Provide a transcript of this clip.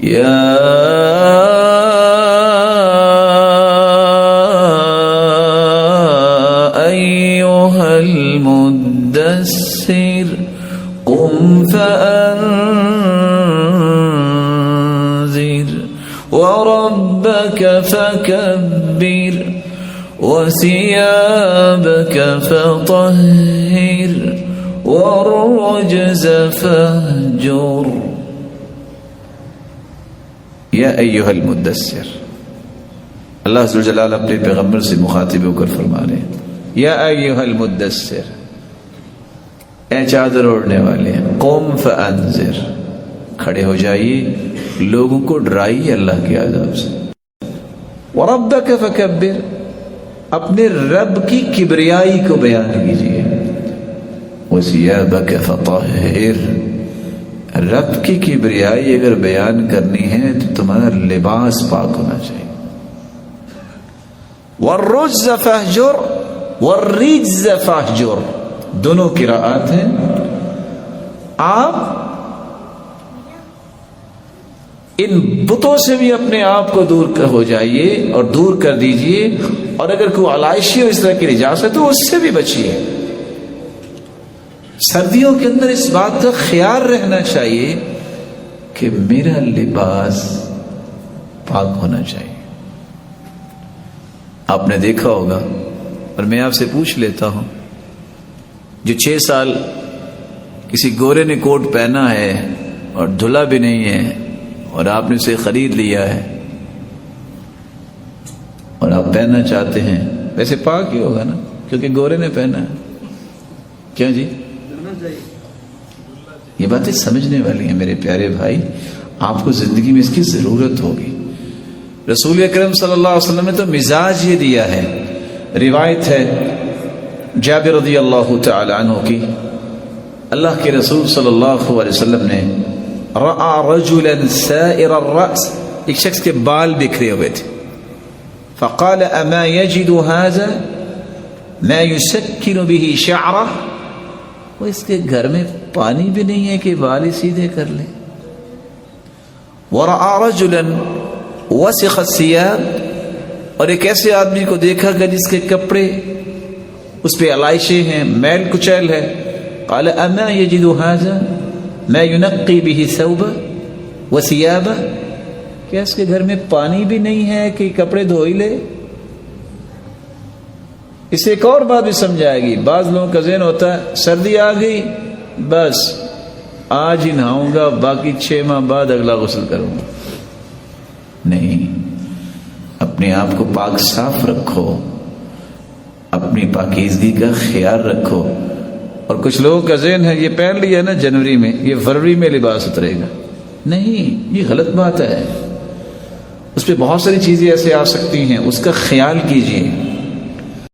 یا ایھا المدثر قم فانذر وربك فكبر وثيابك فطهر والرجز فاهجر. یا ایھا المدثر، اللہ عز و جلال اپنے پیغمبر سے مخاطب ہو کر فرما رہے ہیں یا ایھا المدثر، اے چادر اوڑھنے والے، قم فانذر، کھڑے ہو جائیے، لوگوں کو ڈرائیے اللہ کے عذاب سے. وربک فکبر، اپنے رب کی کبریائی کو بیان کیجیے. وثیابک فطہر، رب کی کبریائی اگر بیان کرنی ہے تو تمہارا لباس پاک ہونا چاہیے. والرجز فاہجر، والرجز فاہجر، دونوں قراءات ہیں. آپ ان بتوں سے بھی اپنے آپ کو دور ہو جائیے اور دور کر دیجئے، اور اگر کوئی علائشی ہو اس طرح کی نجاست تو اس سے بھی بچیے. سردیوں کے اندر اس بات کا خیال رہنا چاہیے کہ میرا لباس پاک ہونا چاہیے. آپ نے دیکھا ہوگا، اور میں آپ سے پوچھ لیتا ہوں، جو 6 سال کسی گورے نے کوٹ پہنا ہے اور دھلا بھی نہیں ہے اور آپ نے اسے خرید لیا ہے اور آپ پہننا چاہتے ہیں، ویسے پاک ہی ہوگا نا، کیونکہ گورے نے پہنا ہے. کیا جی؟ یہ باتیں سمجھنے والی ہیں میرے پیارے بھائی. آپ کو زندگی میں اس کی ضرورت ہوگی. رسول اکرم صلی اللہ علیہ وسلم نے تو مزاج یہ دیا ہے. روایت ہے جابر رضی اللہ تعالی عنہ کی، اللہ کے رسول صلی اللہ علیہ وسلم نے رأى رجلا سائر الرأس، ایک شخص کے بال بکھرے ہوئے تھے. فقال اما يجد هذا ما يسكن به شعره، وہ اس کے گھر میں پانی بھی نہیں ہے کہ بال ہی سیدھے کر لے. ورأى رجلا وسخ الثياب، اور ایک ایسے آدمی کو دیکھا کہ جس کے کپڑے اس پہ علائشیں ہیں، میل کچیل ہے. قال اما يجد هذا ما ينقي به ثوبه وثيابه، کیا اس کے گھر میں پانی بھی نہیں ہے کہ کپڑے دھو ہی لے. اس سے ایک اور بات بھی سمجھائے گی. بعض لوگوں کا ذہن ہوتا ہے سردی آ گئی بس آج ہی نہاؤں گا، باقی 6 ماہ بعد اگلا غسل کروں گا. نہیں، اپنے آپ کو پاک صاف رکھو، اپنی پاکیزگی کا خیال رکھو. اور کچھ لوگوں کا ذہن ہے یہ پہن لیا نا جنوری میں، یہ فروری میں لباس اترے گا. نہیں، یہ غلط بات ہے. اس پہ بہت ساری چیزیں ایسے آ سکتی ہیں، اس کا خیال کیجیے.